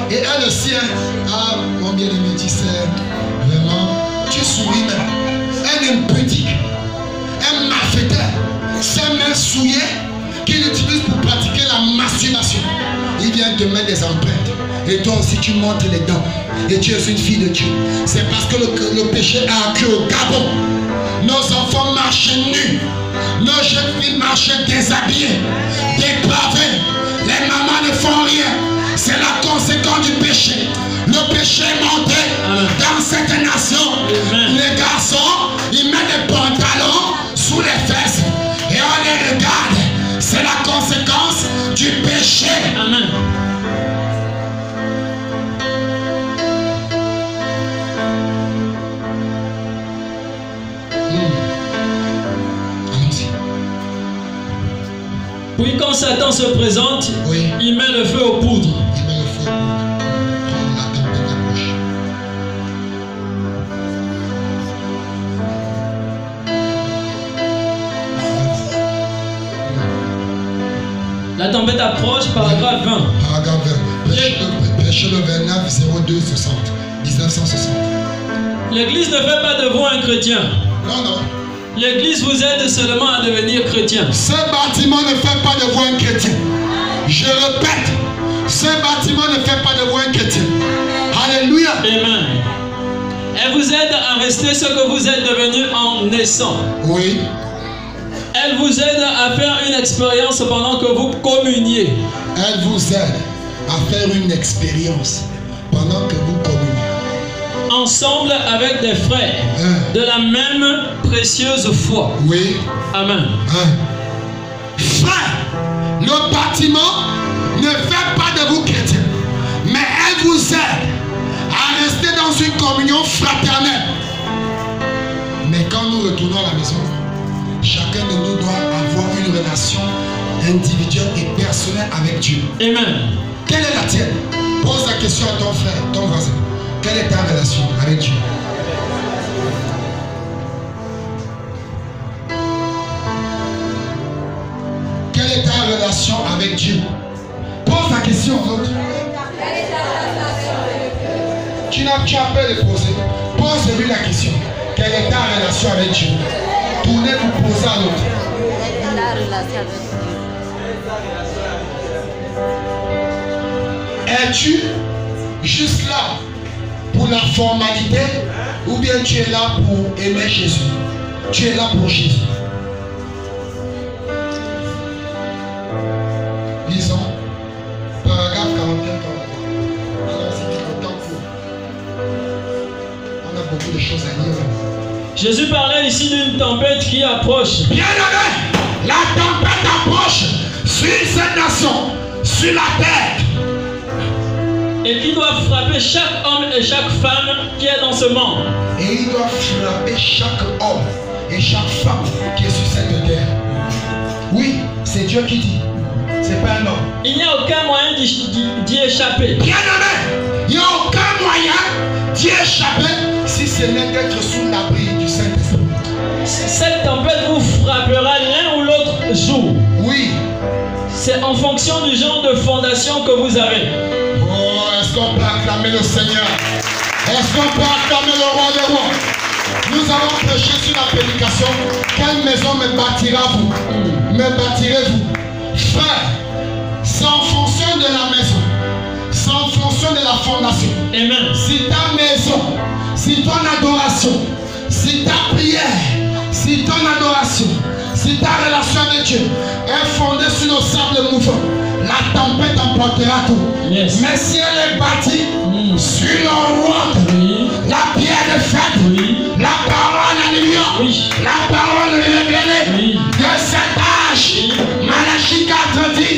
Et elle aussi, ah, mon bien-aimé, tu sais, vraiment, tu souris même. Un impudique, un malfaiteur, ses mains souillées qu'il utilise pour pratiquer la masturbation. Il vient te mettre des empreintes. Et toi aussi, tu montes les dents. Et tu es une fille de Dieu. C'est parce que le péché a accru au Gabon. Nos enfants marchent nus. Nos jeunes filles marchent déshabillées, dépravées. Les mamans ne font rien. C'est la conséquence du péché. Le péché est monté dans cette nation. Les garçons, ils mettent des pantalons sous les fesses. Et on les regarde. C'est la conséquence du péché. Amen. Puis quand Satan se présente, il met le feu aux poudres. Il met le feu aux poudres. Quand la tempête approche. La tempête approche, paragraphe 20. Paragraphe 20. Prêchez le 29 02 60. 1960. L'Église ne fait pas de vous un chrétien. Non, non. L'Église vous aide seulement à devenir chrétien. Ce bâtiment ne fait pas de vous un chrétien. Je répète, ce bâtiment ne fait pas de vous un chrétien. Alléluia. Amen. Elle vous aide à rester ce que vous êtes devenu en naissant. Oui. Elle vous aide à faire une expérience pendant que vous communiez. Elle vous aide à faire une expérience pendant que vous communiez. Ensemble avec des frères de la même précieuse foi. Oui. Amen. Frère, le bâtiment ne fait pas de vous chrétiens, mais elle vous aide à rester dans une communion fraternelle. Mais quand nous retournons à la maison, chacun de nous doit avoir une relation individuelle et personnelle avec Dieu. Amen. Quelle est la tienne? Pose la question à ton frère, ton voisin. Quelle est ta relation avec Dieu? Quelle est ta relation avec Dieu? Pose la question à l'autre. Tu as peur de poser. Pose-lui la question. Quelle est ta relation avec Dieu? Tournez pour poser à l'autre. Es-tu juste là pour la formalité ou bien tu es là pour aimer Jésus? Tu es là pour Jésus. Lisons paragraphe 41. On a beaucoup de choses à lire. Jésus parlait ici d'une tempête qui approche. Bien-aimé, la tempête approche sur cette nation, sur la terre. Et qui doit frapper chaque homme et chaque femme qui est dans ce monde. Et il doit frapper chaque homme et chaque femme qui est sur cette terre. Oui, c'est Dieu qui dit. C'est pas un homme. Il n'y a aucun moyen d'y échapper. Bien-aimé, il n'y a aucun moyen d'y échapper si ce n'est d'être sous l'abri du Saint-Esprit. Cette tempête vous frappera l'un ou l'autre jour. Oui. C'est en fonction du genre de fondation que vous avez. Oh, est-ce qu'on peut acclamer le Seigneur? Est-ce qu'on peut acclamer le roi des rois? Nous allons prêcher sur la prédication. Quelle maison me bâtira-vous? Me bâtirez-vous? Frère, c'est en fonction de la maison. C'est en fonction de la fondation. Amen. Si ta maison, si ton adoration, si ta prière, si ton adoration, si ta relation avec Dieu est fondée sur le sable mouvant, la tempête emportera tout. Yes. Mais si elle est bâtie sur le roc, la pierre de fête, la parole, alléluia, la parole révélée de cet âge, Malachie 4 dit,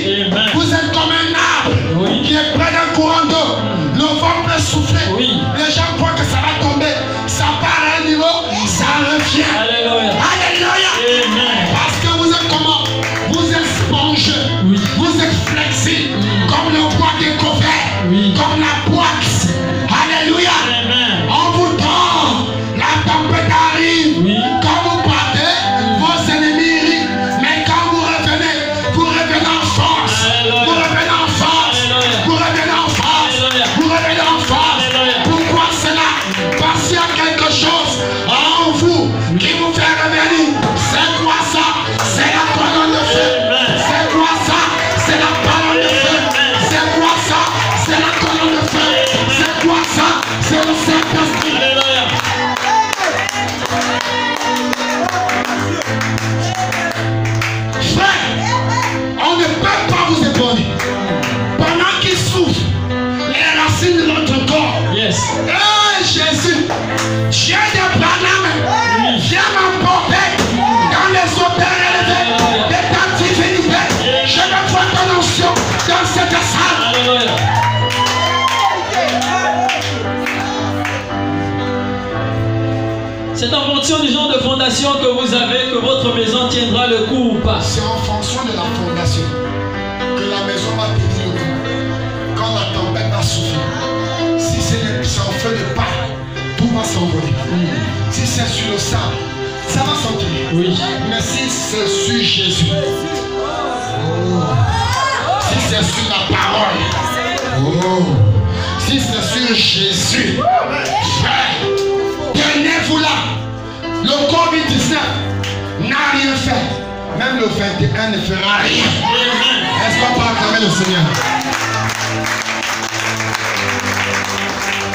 vous êtes comme un arbre qui est près d'un courant d'eau. Le vent peut souffler. Les gens croient que ça va tomber. Ça part à un niveau, ça revient. Alléluia. Alléluia. Amen. Parce que vous êtes comment? Vous êtes sponge. Vous êtes flexible. Comme le bois découvert. Comme la boîte. Alléluia. Amen. On vous tend. La tempête arrive. Quand vous partez, vos ennemis rient. Mais quand vous revenez en force. Vous revenez en force. Vous revenez en force. Yes. Hey Jésus, Dieu de Branham, viens m'emporter dans les hôtels élevés de ta divinité. Je veux voir ton onction dans cette salle. Alléluia. C'est en fonction du genre de fondation que vous avez que votre maison tiendra le coup ou pas. C'est en fonction de la fondation que la maison va tenir le coup. Quand la tempête va souffler, si c'est en feu de paille, tout va s'envoler. Si c'est sur le sable, ça va sortir. Oui. Mais si c'est sur Jésus, si c'est sur la parole, si c'est sur Jésus, frère, tenez-vous là. Le Covid-19 n'a rien fait. Même le 21 ne fera rien. Est-ce qu'on peut acclamer le Seigneur?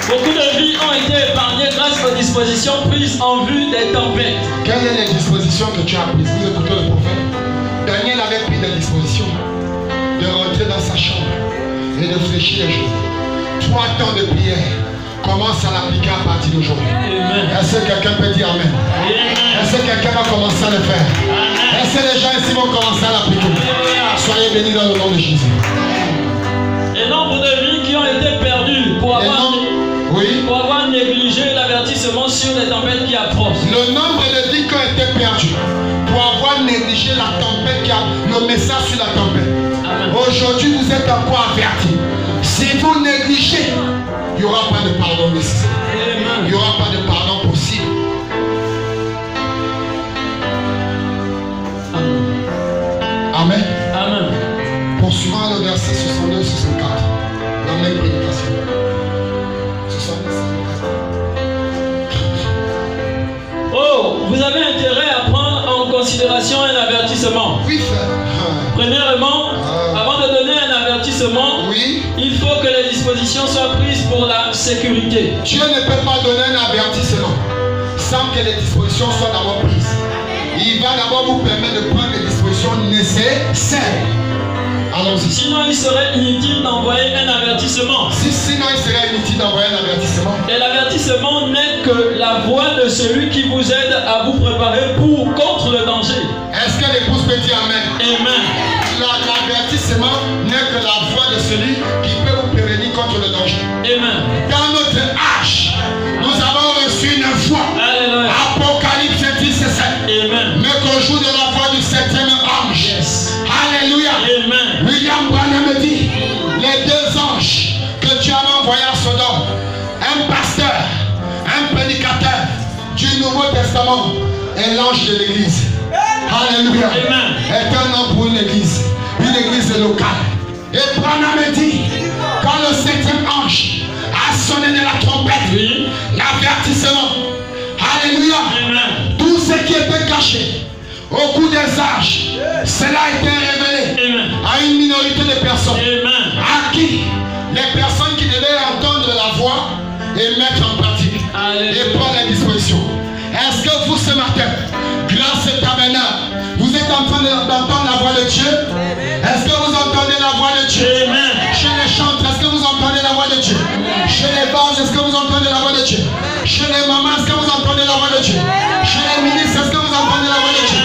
Beaucoup de vies ont été épargnées grâce aux dispositions prises en vue des tempêtes. Quelles sont les dispositions que tu as prises? Vous écoutez le prophète. Daniel avait pris des dispositions de rentrer dans sa chambre et de fléchir les jours. 3 temps de prière. Commence à l'appliquer à partir d'aujourd'hui. Est-ce que quelqu'un peut dire Amen? Est-ce que quelqu'un va commencer à le faire? Est-ce que les gens ici vont commencer à l'appliquer? Soyez bénis dans le nom de Jésus. Et nombre de vies qui ont été perdues pour avoir négligé l'avertissement sur les tempêtes qui approchent. Le nombre de vies qui ont été perdues pour avoir négligé la tempête, le message sur la tempête. Aujourd'hui, vous êtes encore avertis. Si vous négligez, il n'y aura pas de pardon nécessaire. Il n'y aura pas de pardon possible. Amen. Amen. Poursuivant le verset 62 64. La même prédication. 62 64. Oh, vous avez intérêt à prendre en considération un avertissement. Oui, frère. Premièrement, avant de donner un avertissement, il faut que les dispositions soient prises pour la sécurité. Dieu ne peut pas donner un avertissement sans que les dispositions soient d'abord prises. Il va d'abord vous permettre de prendre les dispositions nécessaires. Allons-y. Sinon, il serait inutile d'envoyer un avertissement. Sinon, il serait inutile d'envoyer un avertissement. Et l'avertissement n'est que la voie de celui qui vous aide à vous préparer contre le danger. Est-ce que l'épouse peut dire Amen? Amen. L'avertissement n'est que la voie de celui qui peut vous prévenir contre le danger. Amen. Dans notre âge, nous avons reçu une voix. Alléluia. Apocalypse 17. Amen. Mais qu'au jour de la voix du 7e ange. Yes. Alléluia. Amen. William Branham me dit, les 2 anges que tu as envoyés à Sodome, un pasteur, un prédicateur du Nouveau Testament et l'ange de l'église. Alléluia. Amen. Est un homme pour une église locale. Et Branham me dit, quand le 7e ange a sonné de la trompette, l'avertissement, alléluia, tout ce qui était caché au cours des âges, cela a été révélé à une minorité de personnes. À qui? Les personnes qui devaient entendre la voix et mettre en pratique et prendre les dispositions. Est-ce que vous ce matin, grâce à tabernacle, vous êtes en train d'entendre la voix de Dieu? Est-ce que vous entendez la voix de Dieu? Chez les chantres, est-ce que vous entendez la voix de Dieu? Chez les bases, est-ce que vous entendez la voix de Dieu? Chez les mamans, est-ce que vous entendez la voix de Dieu? Chez les ministres, est-ce que vous entendez la voix de Dieu?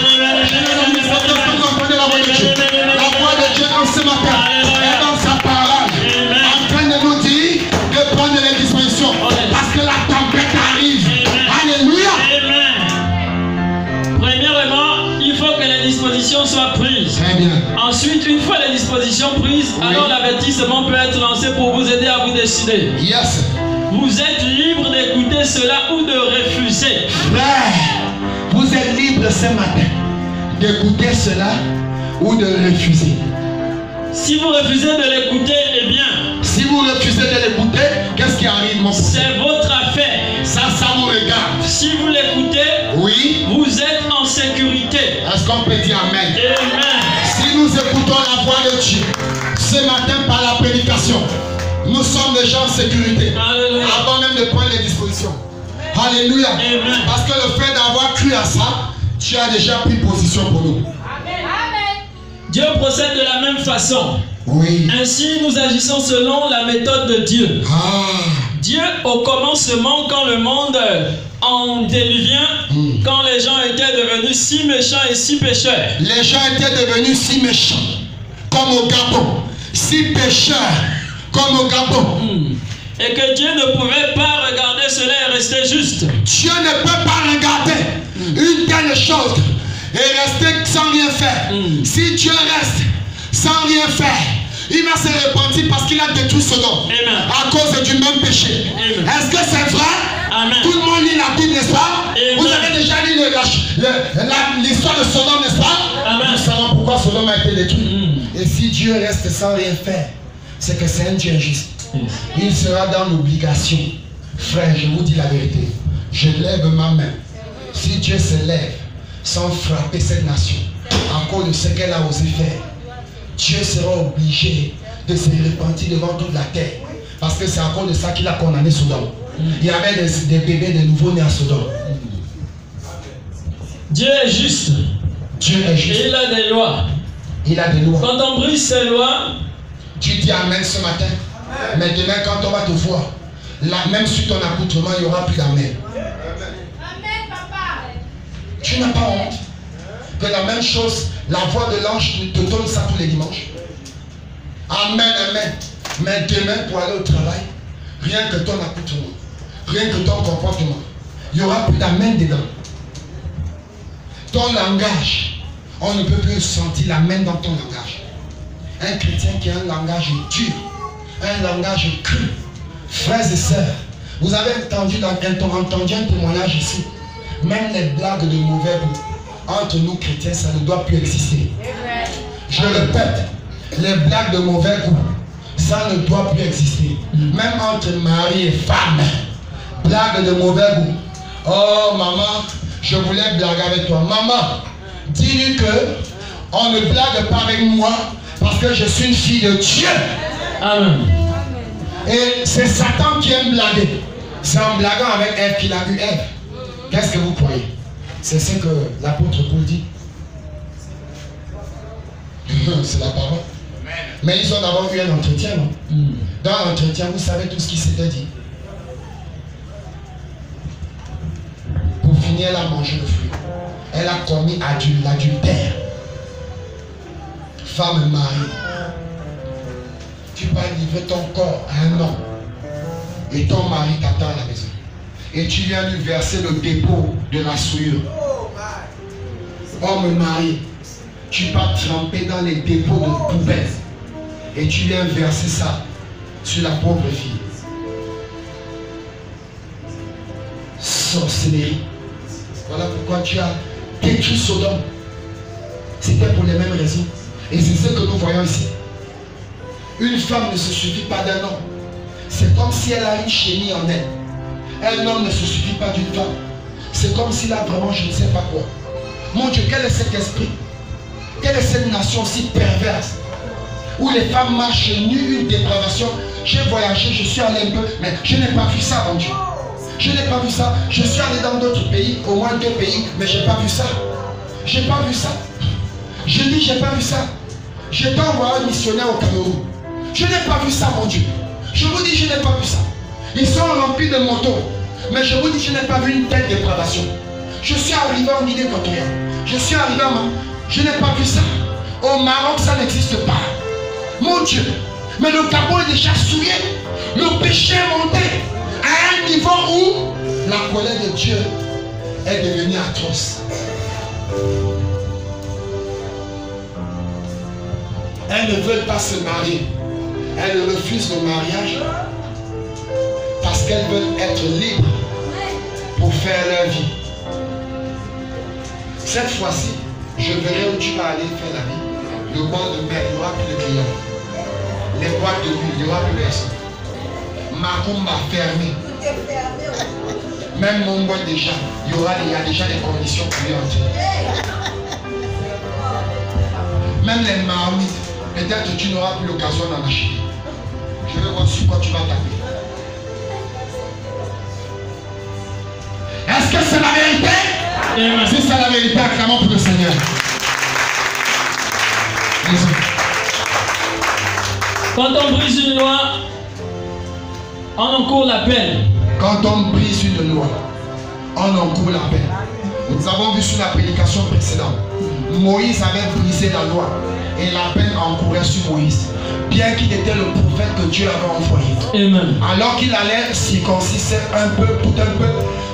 Chez les administrateurs, est-ce que vous entendez la voix de Dieu? La voix de Dieu dans ce matin est dans sa parole, en train de nous dire de prendre les dispositions parce que la tempête arrive. Alléluia. Premièrement, il faut que les dispositions soient prises. Très bien. Ensuite, une fois les dispositions prises, alors l'avertissement peut être lancé pour vous aider à vous décider. Yes. Vous êtes libre d'écouter cela ou de refuser. Frère, vous êtes libre ce matin d'écouter cela ou de refuser. Si vous refusez de l'écouter, eh bien, si vous refusez de l'écouter, qu'est-ce qui arrive, mon frère? C'est votre affaire. Ça vous regarde. Si vous l'écoutez, vous êtes en sécurité. Est-ce qu'on peut dire Amen? Amen. Si nous écoutons la voix de Dieu ce matin par la prédication, nous sommes déjà en sécurité. Alléluia. Avant même de prendre les dispositions. Alléluia. Amen. Parce que le fait d'avoir cru à ça, tu as déjà pris position pour nous. Dieu procède de la même façon. Oui. Ainsi, nous agissons selon la méthode de Dieu. Dieu, au commencement, quand le monde en déluvien, quand les gens étaient devenus si méchants et si pécheurs. Les gens étaient devenus si méchants, comme au Gabon, si pécheurs, comme au Gabon. Et que Dieu ne pouvait pas regarder cela et rester juste. Dieu ne peut pas regarder une telle chose et rester sans rien faire. Si Dieu reste sans rien faire, il va se repentir parce qu'il a détruit Sodome à cause du même péché. Est-ce que c'est vrai? Amen. Tout le monde lit la Bible, n'est-ce pas? Amen. Vous avez déjà lu l'histoire de Sodome, n'est-ce pas? Amen. Nous savons pourquoi Sodome a été détruit. Et si Dieu reste sans rien faire, c'est que c'est un Dieu injuste. Il sera dans l'obligation. Frère, je vous dis la vérité. Je lève ma main. Si Dieu se lève sans frapper cette nation à cause de ce qu'elle a osé faire, Dieu sera obligé de se repentir devant toute la terre. Parce que c'est à cause de ça qu'il a condamné Sodome. Il y avait des bébés, des nouveaux-nés à Sodome. Dieu est juste. Dieu est juste. Et il a des lois. Il a des lois. Quand on brise ces lois, tu dis amen ce matin. Mais demain, quand on va te voir, même sur ton accoutrement, il n'y aura plus d'amen. Amen, papa. Tu n'as pas honte que la même chose, la voix de l'ange te donne ça tous les dimanches. Amen, amen. Mais demain, pour aller au travail, rien que ton accoutrement, rien que ton comportement, il n'y aura plus d'amen dedans. Ton langage, on ne peut plus sentir l'amen dans ton langage. Un chrétien qui a un langage dur, un langage cru. Frères et sœurs, vous avez entendu un témoignage ici. Même les blagues de mauvais goût entre nous chrétiens, ça ne doit plus exister. Je répète, les blagues de mauvais goût, ça ne doit plus exister. Même entre mari et femme, blagues de mauvais goût. Oh maman, je voulais blaguer avec toi. Maman, dis-lui que on ne blague pas avec moi parce que je suis une fille de Dieu. Amen. Et c'est Satan qui aime blaguer. C'est en blaguant avec Ève qu'il a eu Ève. Qu'est-ce que vous croyez? C'est ce que l'apôtre Paul dit. C'est la parole. Mais ils ont d'abord eu un entretien, non? Dans l'entretien, vous savez tout ce qui s'était dit. Pour finir, elle a mangé le fruit. Elle a commis l'adultère. Femme mariée. Tu vas livrer ton corps à un homme. Et ton mari t'attend à la maison. Et tu viens lui verser le dépôt de la souillure. Homme marié, tu vas tremper dans les dépôts de poubelle. Et tu viens verser ça sur la pauvre fille. Sorcellerie. Voilà pourquoi tu as détruit Sodome. C'était pour les mêmes raisons. Et c'est ce que nous voyons ici. Une femme ne se suffit pas d'un homme. C'est comme si elle a une chenille en elle. Un homme ne se suffit pas d'une femme. C'est comme s'il a vraiment je ne sais pas quoi. Mon Dieu, quel est cet esprit? Quelle est cette nation si perverse? Où les femmes marchent nues, une dépravation. J'ai voyagé, je suis allé un peu, mais je n'ai pas vu ça, mon Dieu. Je n'ai pas vu ça. Je suis allé dans d'autres pays, au moins 2 pays, mais je n'ai pas vu ça. Je n'ai pas vu ça. Je dis, je n'ai pas vu ça. J'étais envoyé un missionnaire au Cameroun. Je n'ai pas vu ça, mon Dieu. Je vous dis, je n'ai pas vu ça. Ils sont remplis de motos. Mais je vous dis, je n'ai pas vu une telle dépravation. Je suis arrivé en Guinée équatoriale. Je suis arrivé en... Je n'ai pas vu ça. Au Maroc, ça n'existe pas. Mon Dieu. Mais le Gabon est déjà souillé. Le péché est monté à un niveau où la colère de Dieu est devenue atroce. Elles ne veulent pas se marier. Elles refusent le mariage parce qu'elles veulent être libres pour faire leur vie. Cette fois-ci, je verrai où tu vas aller faire la vie. Le banc de mer, il n'y aura plus de clients. Les boîtes de nuit, il n'y aura plus personne. Ma room m'a fermé. Même mon boîte déjà, il y a déjà des conditions pour y entrer. Même les marmites, peut-être que tu n'auras plus l'occasion d'en acheter. Je vais voir sur quoi tu vas taper. Est-ce que c'est la vérité? Si c'est la vérité, acclamons pour le Seigneur. Quand on brise une loi, On encourt la peine. Quand on brise une loi, on encourt la peine. Nous avons vu sur la prédication précédente, Moïse avait brisé la loi et la peine encourait sur Moïse, bien qu'il était le prophète que Dieu avait envoyé. Amen. Alors qu'il allait circonciser un peu, tout un peu,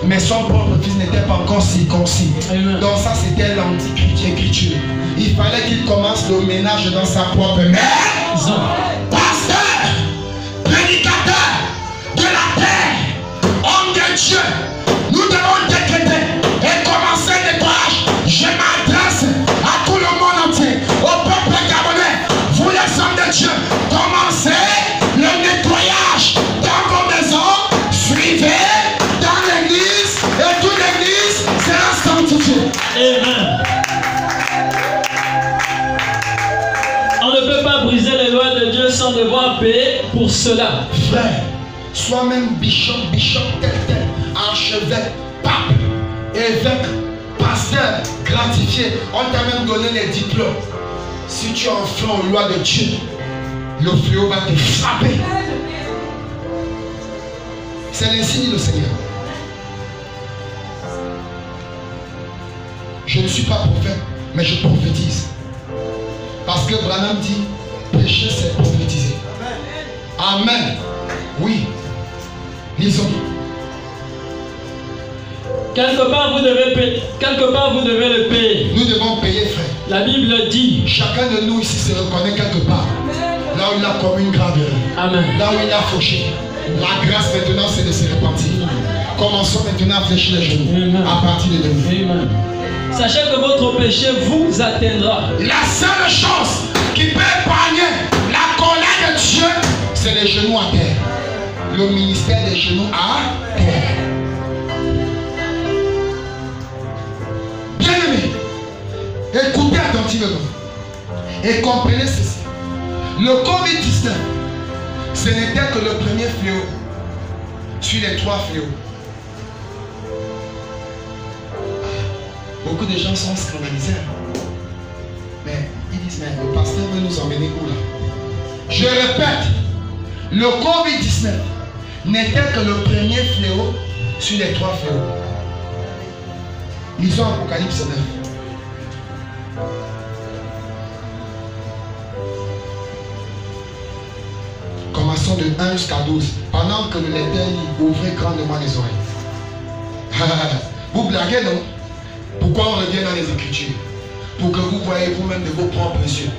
mais son propre fils n'était pas encore circoncis. Amen. Donc ça c'était l'anti-écriture. Il fallait qu'il commence le ménage dans sa propre maison. Pasteur, prédicateur de la terre, homme de Dieu, nous devons décréter et commencer le nettoyage. Je m'adresse à tout le monde entier, au peuple gabonais, vous les hommes de Dieu, commencez le nettoyage dans vos maisons, suivez dans l'église et toute l'église sera sanctifiée. Amen. On ne peut pas briser les lois de Dieu sans devoir payer pour cela. Frère, sois même bishop, tel, archevêque, pape, évêque, pasteur, gratifié. On t'a même donné les diplômes. Si tu enfreins aux lois de Dieu, le fléau va te frapper. C'est ainsi dit le Seigneur. Je ne suis pas prophète, mais je prophétise. Parce que Branham dit, pécher c'est prophétiser. Amen. Oui. Lisons. Quelque part vous devez le payer. Nous devons payer, frère. La Bible dit. Chacun de nous ici se reconnaît quelque part. Là où il a commis une grave erreur. Amen. Là où il a fauché. La grâce maintenant c'est de se repentir. Commençons maintenant à fléchir les genoux. Amen. À partir de demain. Amen. Sachez que votre péché vous atteindra. La seule chose qui peut épargner la colère de Dieu, c'est les genoux à terre. Le ministère des genoux à terre. Bien-aimés, écoutez attentivement et comprenez ceci. Le Covid-19, ce n'était que le premier fléau sur les 3 fléaux. Beaucoup de gens sont scandalisés. Mais ils disent, mais le pasteur veut nous emmener où là? Je répète, le Covid-19 n'était que le premier fléau sur les 3 fléaux. Lisons Apocalypse 9. Commençons de 1 jusqu'à 12. Pendant que le lecteur ouvrait grandement les oreilles. Vous blaguez, non? Pourquoi on revient dans les Écritures? Pour que vous voyez vous-même de vos propres yeux.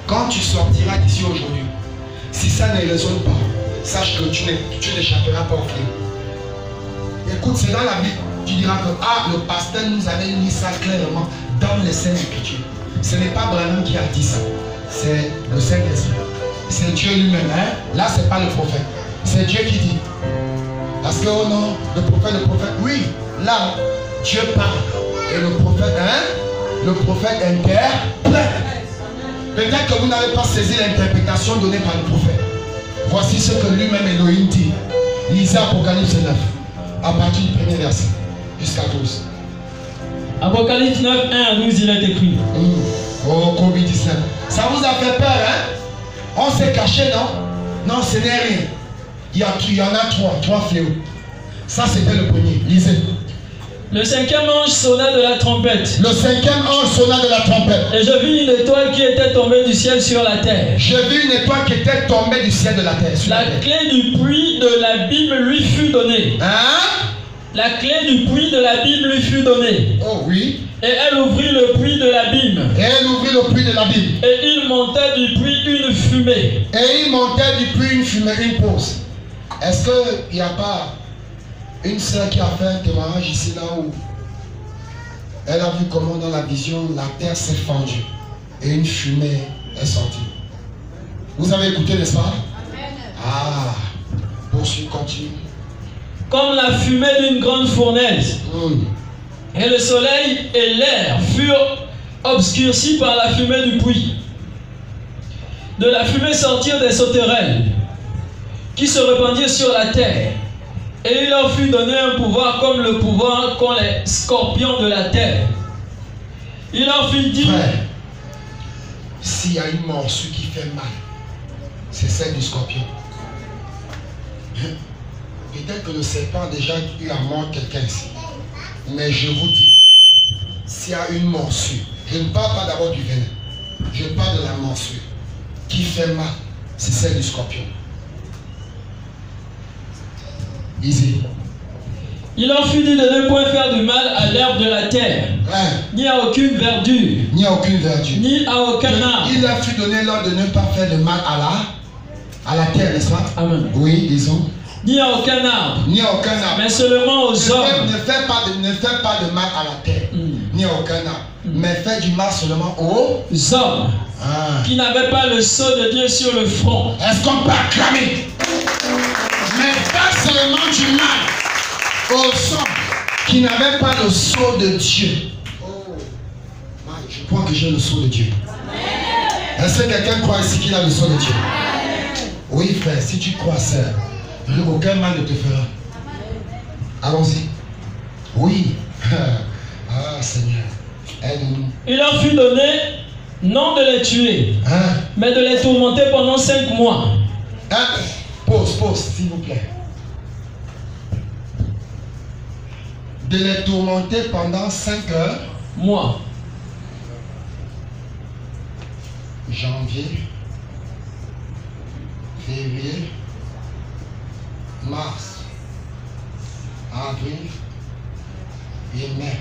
Quand tu sortiras d'ici aujourd'hui, si ça ne résonne pas, sache que tu n'échapperas pas au fléau. Écoute, c'est dans la Bible. Tu diras que le pasteur nous avait mis ça clairement dans les Saintes Écritures. Ce n'est pas Branham qui a dit ça. C'est le Saint-Esprit. C'est Dieu lui-même. Hein? Là, ce n'est pas le prophète. C'est Dieu qui dit. Parce que, oh non, le prophète, oui, là, Dieu parle. Et le prophète interprète. Peut-être que vous n'avez pas saisi l'interprétation donnée par le prophète. Voici ce que lui-même Elohim dit. Lisez Apocalypse 9, à partir du premier verset, jusqu'à 12. Apocalypse 9, 1 à 12, il est écrit. Oh, Covid-19. Ça vous a fait peur, hein? On s'est caché, non? Non, ce n'est rien. Il y en a 3 fléaux. Ça, c'était le premier. Lisez. Le 5e ange sonna de la trompette. Le 5e ange sonna de la trompette. Et je vis une étoile qui était tombée du ciel sur la terre. Je vis une étoile qui était tombée du ciel de la terre. La clé du puits de l'abîme lui fut donnée. Hein? La clé du puits de l'abîme lui fut donnée. Oh oui. Et elle ouvrit le puits de l'abîme. Et elle ouvrit le puits de l'abîme. Et il montait du puits une fumée. Et il montait du puits une fumée, une pause. Est-ce qu'il n'y a pas une sœur qui a fait un témoignage ici là où elle a vu comment dans la vision la terre s'est fendue et une fumée est sortie? Vous avez écouté, n'est-ce pas? Ah, poursuis, continue. Comme la fumée d'une grande fournaise. Et le soleil et l'air furent obscurcis par la fumée du puits. De la fumée sortirent des sauterelles qui se répandirent sur la terre. Et il leur fut donné un pouvoir comme le pouvoir qu'ont les scorpions de la terre. Il leur fut dit... Frère, s'il y a une morsure qui fait mal, c'est celle du scorpion. Peut-être que le serpent a déjà eu à mordre quelqu'un ici. Mais je vous dis, s'il y a une morsure, je ne parle pas d'abord du venin, je parle de la morsure qui fait mal, c'est celle du scorpion. Easy. Il leur fut dit de ne point faire de mal à l'herbe de la terre, ni à aucune verdure, ni à aucune verdure, ni à aucun arbre. Il leur fut donné l'ordre de ne pas faire de mal à la terre, n'est-ce pas? Amen. Oui, disons. Ni à aucun arbre, Ni à aucun arbre. mais seulement aux hommes. Ne fais pas de mal à la terre, ni à aucun arbre. Mais fais du mal seulement aux hommes qui n'avaient pas le sceau de Dieu sur le front. Est-ce qu'on peut acclamer? Mais fais seulement du mal aux hommes qui n'avaient pas le sceau de Dieu. Oh, je crois que j'ai le sceau de Dieu. Est-ce que quelqu'un croit ici qu'il a le sceau de Dieu? Oui, frère, si tu crois ça, aucun mal ne te fera. Allons-y. Oui. Ah, Seigneur, aide-nous. Il leur fut donné non de les tuer, mais de les tourmenter pendant 5 mois. Pause, s'il vous plaît. De les tourmenter pendant 5 mois. Janvier, février, mars, avril et mai.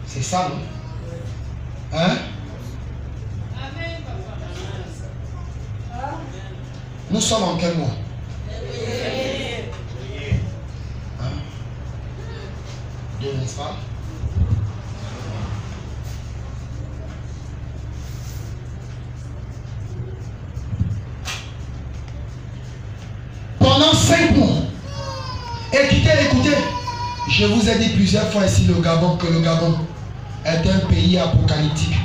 C'est ça, non? Hein? Nous sommes en quel mois? Hein? 2, n'est-ce pas? Pendant 5 mois. Écoutez. Je vous ai dit plusieurs fois ici le Gabon que le Gabon est un pays apocalyptique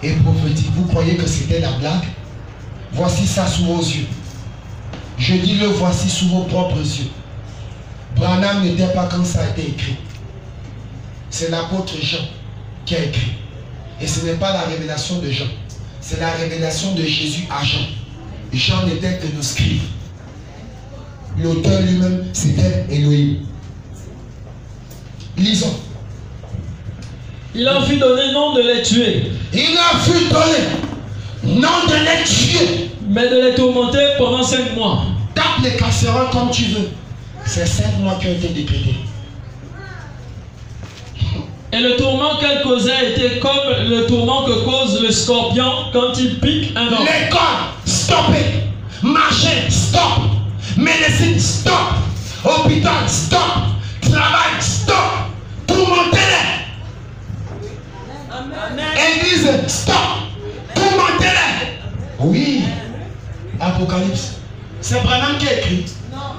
et prophétique. Vous croyez que c'était la blague? Voici ça sous vos yeux. Je dis le voici sous vos propres yeux. Branham n'était pas quand ça a été écrit. C'est l'apôtre Jean qui a écrit. Et ce n'est pas la révélation de Jean. C'est la révélation de Jésus à Jean. Jean n'était que le scribe. L'auteur lui-même, c'était Elohim. Lisons. Il leur fut donné non de les tuer. Il leur fut donné non de les tuer, mais de les tourmenter pendant 5 mois. Tape les casseroles comme tu veux. C'est 5 mois qui ont été décrétés. Et le tourment qu'elle causait était comme le tourment que cause le scorpion quand il pique un homme. L'école, stoppez. Marcher, stop. Médecine, stop. Hôpital, stop. Travail, stop. Tourmentez-les. Église, stop. Tourmentez-les. Oui. Apocalypse. C'est Branham qui a écrit. Non.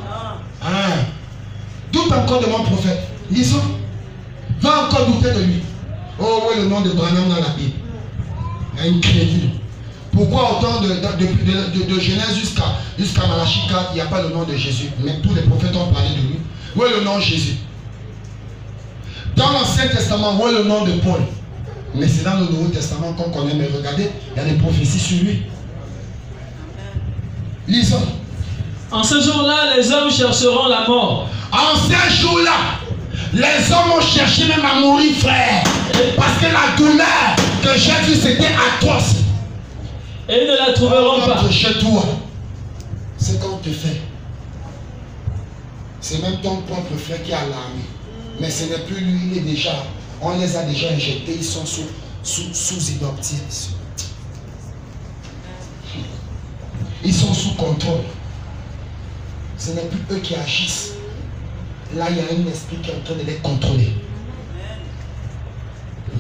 Doute encore de mon prophète. Lisons. Va encore douter de lui. Oh, oui, le nom de Branham dans la Bible. Incrédule. Pourquoi autant de Genèse jusqu'à Malachie 4, il n'y a pas le nom de Jésus? Mais tous les prophètes ont parlé de lui. Où est le nom de Jésus? Dans l'Ancien Testament, où est le nom de Paul? Mais c'est dans le Nouveau Testament qu'on connaît. Mais regardez, il y a des prophéties sur lui. Lisons. En ce jour-là, les hommes chercheront la mort. En ce jour-là, les hommes ont cherché même à mourir, frère. Parce que la douleur que j'ai vue, c'était atroce. Et ils ne la trouveront pas. Chez toi, c'est qu'on te fait. C'est même ton propre frère qui a l'armée. Mais ce n'est plus lui, il est déjà. On les a déjà injectés, ils sont sous hypnotisme. Ils sont sous contrôle. Ce n'est plus eux qui agissent. Là, il y a un esprit qui est en train de les contrôler.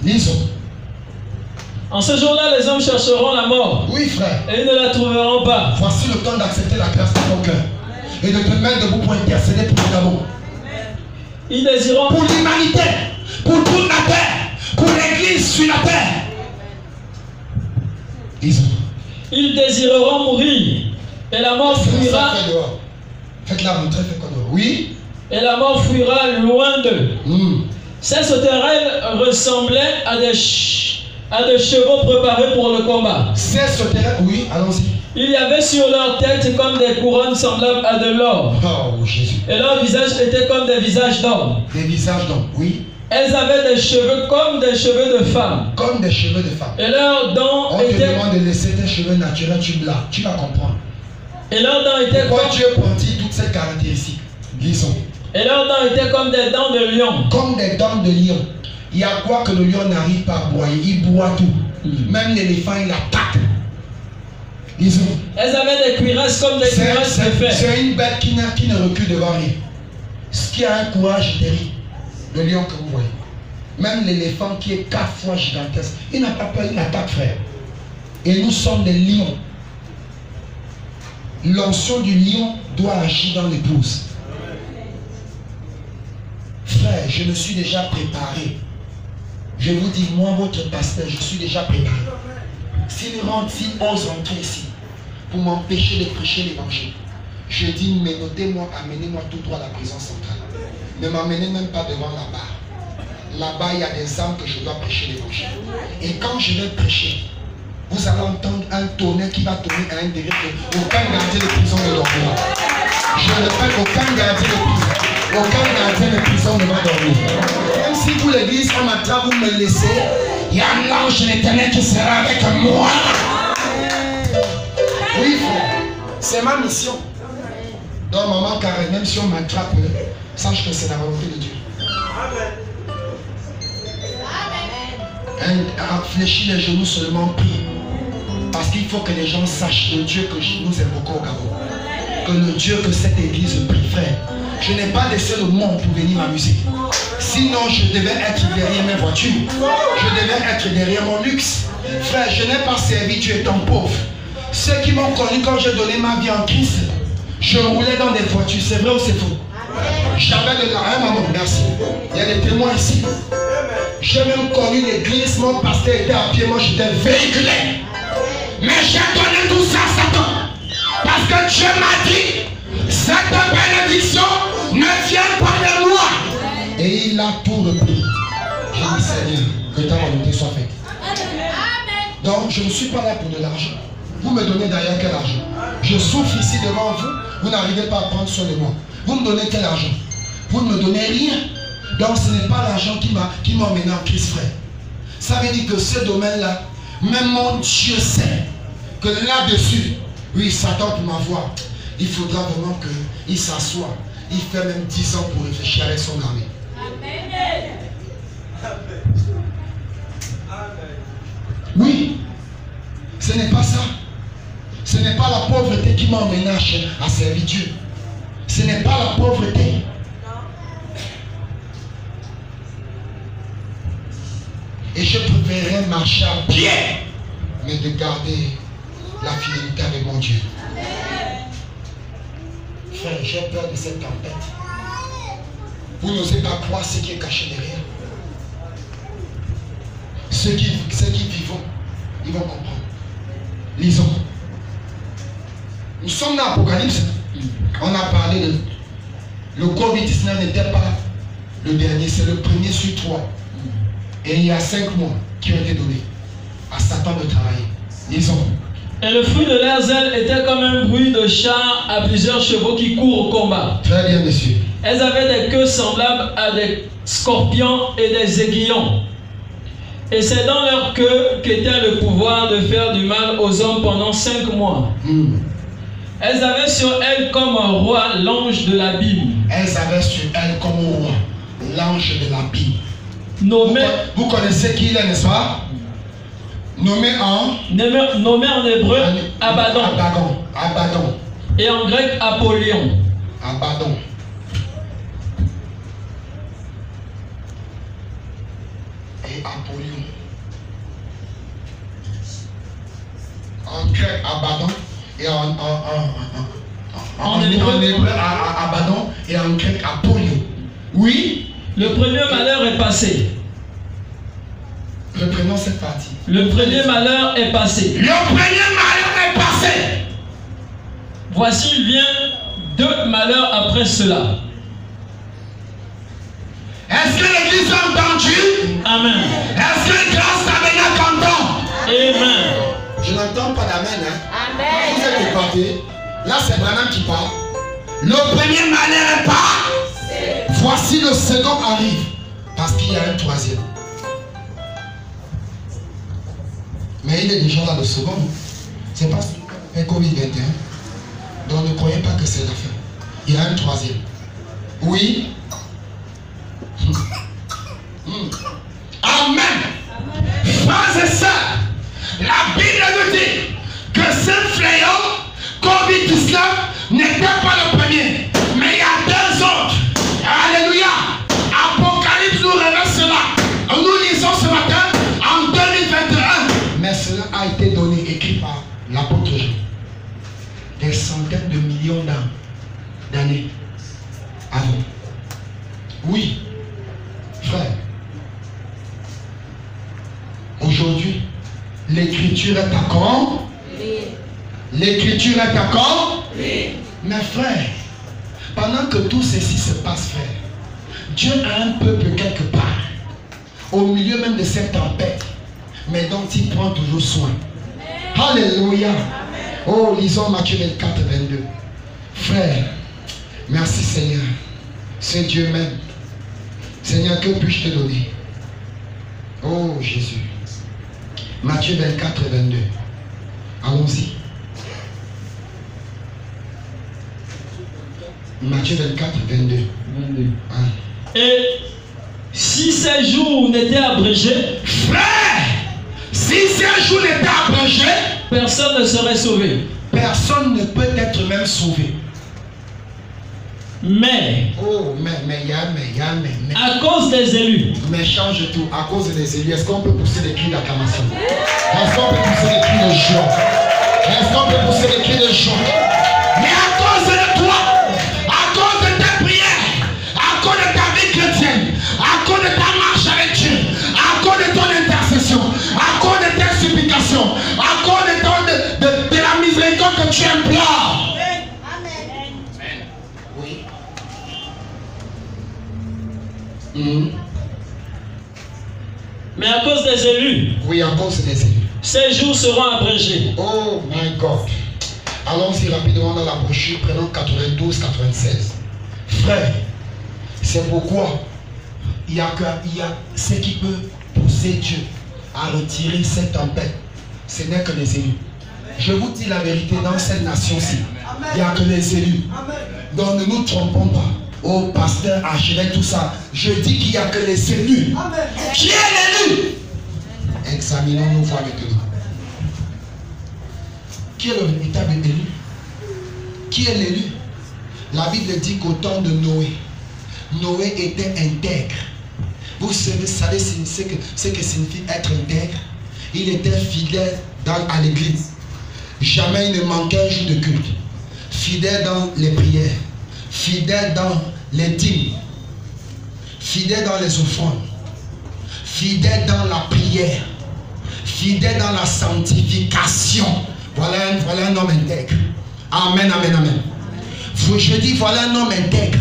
Lisons. En ce jour-là, les hommes chercheront la mort. Oui, frère. Et ils ne la trouveront pas. Voici le temps d'accepter la grâce de ton cœur. Et de te mettre debout pour intercéder pour le Gabon. Ils désireront. Pour l'humanité. Pour toute la terre. Pour l'église sur la terre. Ils désireront mourir. Et la mort fuira. Faites-la rentrer, faites quoi dehors. Oui. Et la mort fuira loin d'eux. Ces sauterelles ressemblaient à des chevaux préparés pour le combat. Ces sauterelles, oui, allons-y. Il y avait sur leur tête comme des couronnes semblables à de l'or. Oh, Jésus. Et leurs visages étaient comme des visages d'hommes. Des visages d'hommes, oui. Elles avaient des cheveux comme des cheveux de femmes. Comme des cheveux de femmes. Et leurs dents On te étaient... demande de laisser tes cheveux naturels, tu vas comprendre. Et leurs dents étaient Pourquoi comme... Dieu prend-il toutes ces caractéristiques? Lisons. Et leurs dents étaient comme des dents de lion. Comme des dents de lion. Il y a quoi que le lion n'arrive pas à broyer? Il broie tout. Même l'éléphant, il attaque. Lisons. Elles avaient des cuirasses comme des cuirasses de fer. C'est une bête qui ne recule devant rien. Ce qui a un courage terrible. Le lion que vous voyez. Même l'éléphant qui est 4 fois gigantesque. Il n'a pas peur, il attaque, frère. Et nous sommes des lions. L'onction du lion doit agir dans l'épouse. Frère, je me suis déjà préparé. Je vous dis, moi, votre pasteur, je suis déjà préparé. S'il ose rentrer ici pour m'empêcher de prêcher l'évangile, je dis, mais notez-moi, amenez-moi tout droit à la prison centrale. Ne m'amenez même pas devant la barre. Là-bas, il y a des âmes que je dois prêcher l'évangile. Et quand je vais prêcher, vous allez entendre un tonnerre qui va tourner à un degré que aucun gardien de prison ne dormira. Je répète, aucun gardien de prison. Aucun gardien de prison ne va dormir. Même si vous l'église, on m'attrape, vous me laissez, il y a un ange de l'Éternel qui sera avec moi. Oui, frère, c'est ma mission. Donc, maman Karen, même si on m'attrape, sache que c'est la volonté de Dieu. Fléchis les genoux seulement, prie. Parce qu'il faut que les gens sachent le Dieu que nous invoquons au Gabon. Que le Dieu que cette église prie, frère. Je n'ai pas laissé le monde pour venir m'amuser. Sinon, je devais être derrière mes voitures. Je devais être derrière mon luxe. Frère, je n'ai pas servi Dieu étant pauvre. Ceux qui m'ont connu quand j'ai donné ma vie en Christ, je roulais dans des voitures. C'est vrai ou c'est faux? J'avais de l'argent, maman, merci. Il y a des témoins ici. J'ai même connu l'église, mon pasteur était à pied, moi j'étais véhiculé. Mais j'ai donné tout ça à Satan. Parce que Dieu m'a dit, cette bénédiction ne vient pas de moi. Et il a tout repris. J'ai dit, Seigneur, que ta volonté soit faite. Donc je ne suis pas là pour de l'argent. Vous me donnez d'ailleurs quel argent? Je souffre ici devant vous, vous n'arrivez pas à prendre soin de moi. Vous me donnez quel argent? Vous ne me donnez rien. Donc ce n'est pas l'argent qui m'a emmené en Christ, frère. Ça veut dire que ce domaine-là, même mon Dieu sait que là-dessus, oui, Satan pour m'avoir, il faudra vraiment qu'il s'assoie. Il fait même 10 ans pour réfléchir avec son armée. Amen. Oui, ce n'est pas ça. Ce n'est pas la pauvreté qui m'a emmené à servir Dieu. Ce n'est pas la pauvreté. Et je préférerais marcher à pied, mais de garder la fidélité avec mon Dieu. Frère, j'ai peur de cette tempête. Vous n'osez pas croire ce qui est caché derrière. Ceux qui vivent, ils vont comprendre. Lisons. Nous sommes dans l'Apocalypse. On a parlé de... Le Covid-19 n'était pas le dernier, c'est le premier sur 3. Et il y a 5 mois qui ont été donnés à Satan de travailler. Lisons. Et le fruit de leurs ailes était comme un bruit de char à plusieurs chevaux qui courent au combat. Très bien, monsieur. Elles avaient des queues semblables à des scorpions et des aiguillons. Et c'est dans leur queue qu'était le pouvoir de faire du mal aux hommes pendant 5 mois. Elles avaient sur elles comme un roi l'ange de la Bible. Elles avaient sur elles comme un roi l'ange de la Bible. Nommé, vous connaissez qui il est, n'est-ce pas? Nommé en hébreu Abaddon. Abaddon. Et en grec Apollyon. Abaddon. Et Apollyon. En grec Abaddon et en hébreu Abaddon et en grec Apollyon. Oui. Le premier malheur est passé. Reprenons cette partie. Le premier malheur est passé. Le premier malheur est passé. Voici, il vient 2 malheurs après cela. Est-ce que l'église a entendu? Amen. Est-ce que grâce à Bénin entend? Amen. Je n'entends pas d'amen. Hein? Amen. Vous êtes épatés. Là, c'est Branham qui parle. Le premier malheur est pas. Voici le second arrive. Parce qu'il y a un troisième. Mais il est déjà là, le second. C'est pas un Covid-21. Donc ne croyez pas que c'est la fin. Il y a un troisième. Oui. Amen. Frères et sœurs, la Bible nous dit que ce fléau, Covid-19, n'était pas le premier. Mais il y a deux autres. Alléluia. Apocalypse nous révèle cela. Nous lisons ce matin en 2021. Mais cela a été donné, écrit par l'apôtre Jean. Des centaines de millions d'années avant. Oui, frère. Aujourd'hui, l'écriture est d'accord. L'écriture est d'accord. Mais frère, pendant que tout ceci se passe, frère, Dieu a un peuple quelque part, au milieu même de cette tempête, mais dont il prend toujours soin. Alléluia. Oh, lisons Matthieu 24, 22. Frère, merci Seigneur. C'est Dieu même. Seigneur, que puis-je te donner? Oh Jésus. Matthieu 24, 22. Allons-y. Matthieu 24, 22. Et si ces jours n'étaient abrégés, frère, si ces jours n'étaient abrégés, personne ne serait sauvé. Personne ne peut être même sauvé. Mais, à cause des élus, mais change tout, à cause des élus, est-ce qu'on peut pousser des cris d'acclamation? Est-ce qu'on peut pousser des cris de joie? Est-ce qu'on peut pousser des cris de joie? Mais à cause de toi, à cause de tes prières, à cause de ta vie chrétienne, à cause de ta marche avec Dieu, à cause de ton intercession, à cause de tes supplications, à cause de la miséricorde que tu implores. Mais à cause des élus, oui, à cause des élus, ces jours seront abrégés. Oh my God. Allons-y rapidement dans la brochure, prenons 92-96. Frère, c'est pourquoi il y a ce qui peut pousser Dieu à retirer cette tempête. Ce n'est que les élus. Je vous dis la vérité, dans cette nation-ci, il n'y a que les élus. Donc ne nous trompons pas. Oh pasteur, archevêque, tout ça. Je dis qu'il n'y a que les élus. Qui est l'élu? Examinons-nous voir maintenant. Qui est le véritable élu? Qui est l'élu? La Bible dit qu'au temps de Noé, Noé était intègre. Vous savez ce que signifie être intègre? Il était fidèle à l'église. Jamais il ne manquait un jour de culte. Fidèle dans les prières. Fidèle dans les dîmes. Fidèle dans les offrandes. Fidèle dans la prière. Fidèle dans la sanctification. Voilà un homme intègre. Amen, amen, amen. Je dis voilà un homme intègre.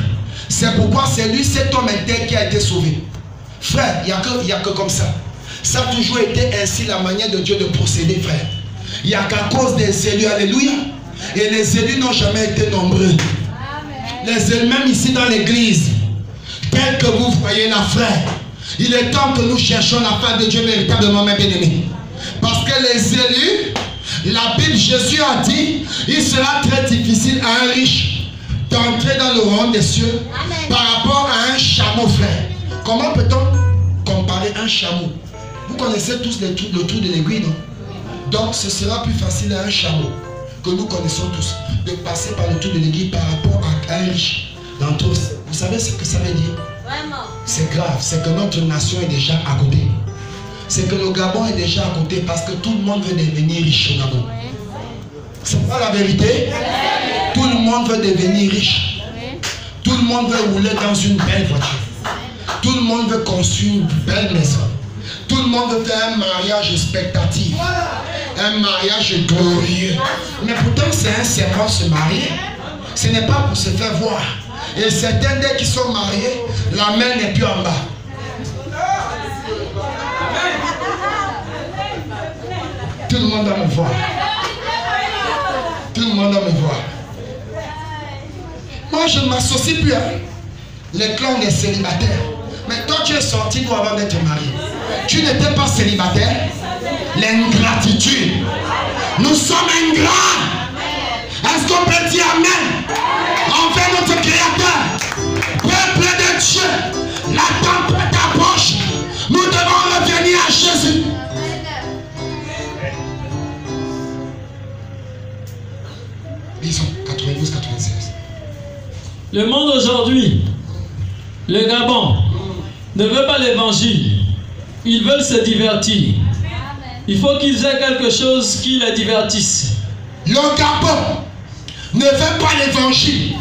C'est pourquoi c'est lui, cet homme intègre, qui a été sauvé. Frère, il n'y a que comme ça. Ça a toujours été ainsi la manière de Dieu de procéder, frère. Il n'y a qu'à cause des élus, alléluia. Et les élus n'ont jamais été nombreux. Les élus, même ici dans l'église, tel que vous voyez là, frère, il est temps que nous cherchions la face de Dieu véritablement, mes bien-aimés. Parce que les élus, la Bible, Jésus a dit, il sera très difficile à un riche d'entrer dans le royaume des cieux. Amen. Par rapport à un chameau, frère. Comment peut-on comparer un chameau? Vous connaissez tous le trou de l'aiguille, non? Donc ce sera plus facile à un chameau que nous connaissons tous de passer par le trou de l'aiguille par rapport à un riche d'entre eux. Vous savez ce que ça veut dire? C'est grave, c'est que notre nation est déjà à côté. C'est que le Gabon est déjà à côté parce que tout le monde veut devenir riche au Gabon. C'est pas la vérité? Tout le monde veut devenir riche. Tout le monde veut rouler dans une belle voiture. Tout le monde veut construire une belle maison. Tout le monde veut faire un mariage expectatif. Un mariage glorieux. Mais pourtant c'est un serment se marier. Ce n'est pas pour se faire voir. Et certains dès qu'ils sont mariés, la main n'est plus en bas. Tout le monde monde doit me voir. Tout le monde doit me voir. Moi, je ne m'associe plus à les clans des célibataires. Mais toi, tu es sorti pour avant d'être marié. Tu n'étais pas célibataire. L'ingratitude. Nous sommes ingrats. Est-ce qu'on peut dire Amen? Envers notre Créateur. Peuple de Dieu. La tempête approche. Nous devons revenir à Jésus. Disons 92-96. Le monde aujourd'hui, le Gabon, ne veut pas l'évangile. Ils veulent se divertir. Il faut qu'ils aient quelque chose qui les divertisse. Le Gabon ne veut pas l'évangile.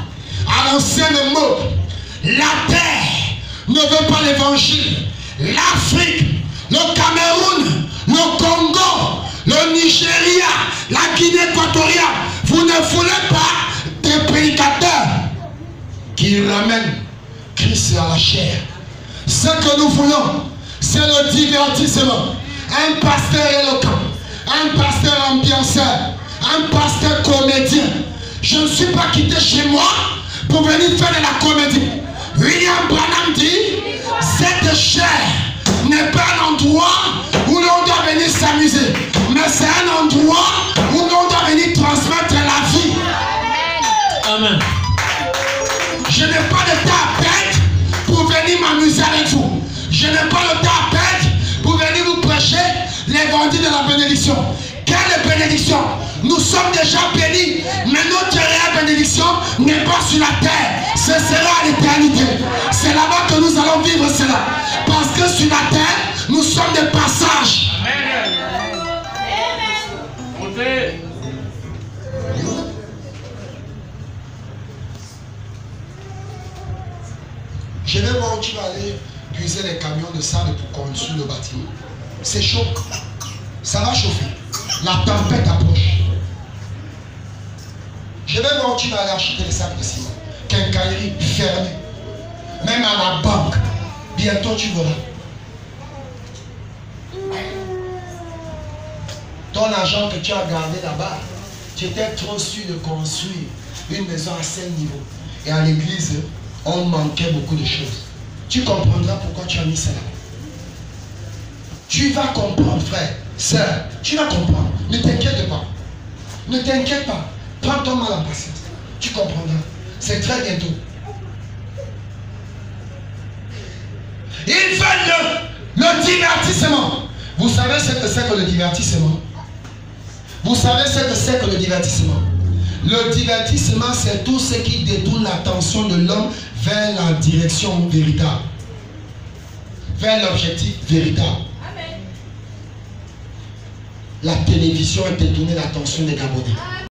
À l'ancienne mode, la terre ne veut pas l'évangile. L'Afrique, le Cameroun, le Congo, le Nigeria, la Guinée équatoriale, vous ne voulez pas des prédicateurs qui ramènent Christ à la chair. Ce que nous voulons, c'est le divertissement. Un pasteur éloquent, un pasteur ambianceur, un pasteur comédien. Je ne suis pas quitté chez moi pour venir faire de la comédie. William Branham dit, cette chair n'est pas un endroit où l'on doit venir s'amuser, mais c'est un endroit où l'on doit venir transmettre la vie. Amen. Je n'ai pas de temps à perdre pour venir m'amuser avec vous. Je n'ai pas le temps à perdre pour venir vous prêcher l'évangile de la bénédiction. Quelle bénédiction? Nous sommes déjà bénis, mais notre réelle bénédiction n'est pas sur la terre. Ce sera à l'éternité. C'est là-bas que nous allons vivre cela. Parce que sur la terre, nous sommes des passages. Amen. Je vais voir où tu vas aller puiser les camions de sable pour construire le bâtiment. C'est chaud. Ça va chauffer. La tempête approche. Je vais voir où tu vas aller acheter les sacs de ciment. Quincaillerie fermée. Même à la banque. Bientôt tu verras. Ton argent que tu as gardé là-bas, tu étais trop sûr de construire une maison à 5 niveaux. Et à l'église, on manquait beaucoup de choses. Tu comprendras pourquoi tu as mis cela. Tu vas comprendre, frère, sœur. Tu vas comprendre. Ne t'inquiète pas. Ne t'inquiète pas. Prends ton mal en patience. Tu comprendras. C'est très bientôt. Ils veulent le divertissement. Vous savez ce que c'est que le divertissement? Vous savez ce que c'est que le divertissement? Le divertissement, c'est tout ce qui détourne l'attention de l'homme vers la direction véritable. Vers l'objectif véritable. Amen. La télévision a détourné l'attention des Gabonais.